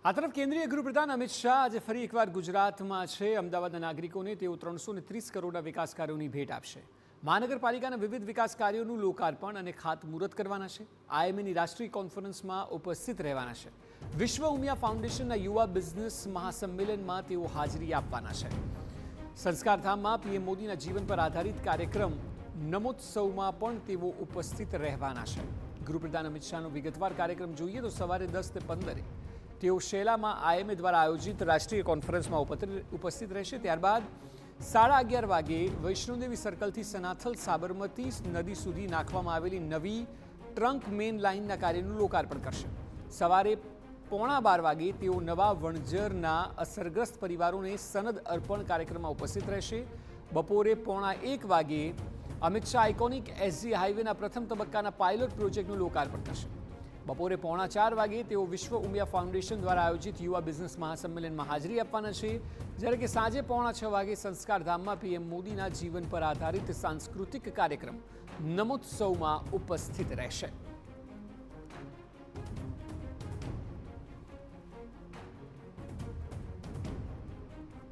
આ તરફ કેન્દ્રીય ગૃહપ્રધાન અમિત શાહ આજે ફરી એકવાર ગુજરાતમાં છે। અમદાવાદના નાગરિકોને તેઓ 330 કરોડના વિકાસ કાર્યોની ભેટ આપશે। મહાનગરપાલિકાના વિવિધ વિકાસ કાર્યોનું લોકાર્પણ અને ખાતમુહૂર્ત કરવાના છે। આઈએમએની રાષ્ટ્રીય કોન્ફરન્સમાં ઉપસ્થિત રહેવાના છે। વિશ્વ ઉમિયા ફાઉન્ડેશનના યુવા બિઝનેસ મહાસંમેલનમાં તેઓ હાજરી આપવાના છે। સંસ્કારધામમાં પીએમ મોદીના જીવન પર આધારિત કાર્યક્રમ નમોત્સવમાં પણ તેઓ ઉપસ્થિત રહેવાના છે। ગૃહપ્રધાન અમિત શાહનો વિગતવાર કાર્યક્રમ જોઈએ તો સવારે 10:15 તેઓ શેલામાં આઈએમએ દ્વારા આયોજિત રાષ્ટ્રીય કોન્ફરન્સમાં ઉપસ્થિત રહેશે। ત્યારબાદ 11:30 વાગે વૈષ્ણોદેવી સર્કલથી સનાથલ સાબરમતી નદી સુધી નાખવામાં આવેલી નવી ટ્રંક મેઇન લાઇનના કાર્યનું લોકાર્પણ કરશે। સવારે 11:15 વાગે તેઓ નવા વણઝરના અસરગ્રસ્ત પરિવારોને સનદ અર્પણ કાર્યક્રમમાં ઉપસ્થિત રહેશે। બપોરે 1:15 વાગે અમિત શાહ આઇકોનિક એસજી હાઈવેના પ્રથમ તબક્કાના પાયલોટ પ્રોજેક્ટનું લોકાર્પણ કરશે। બપોરે 3:45 વાગે તેઓ વિશ્વ ઉમિયા ફાઉન્ડેશન દ્વારા આયોજિત યુવા બિઝનેસ મહાસંમેલનમાં હાજરી આપવાના છે, જ્યારે કે સાંજે 5:45 વાગે સંસ્કારધામમાં પીએમ મોદીના જીવન પર આધારિત સાંસ્કૃતિક કાર્યક્રમ નમોત્સવમાં ઉપસ્થિત રહેશે।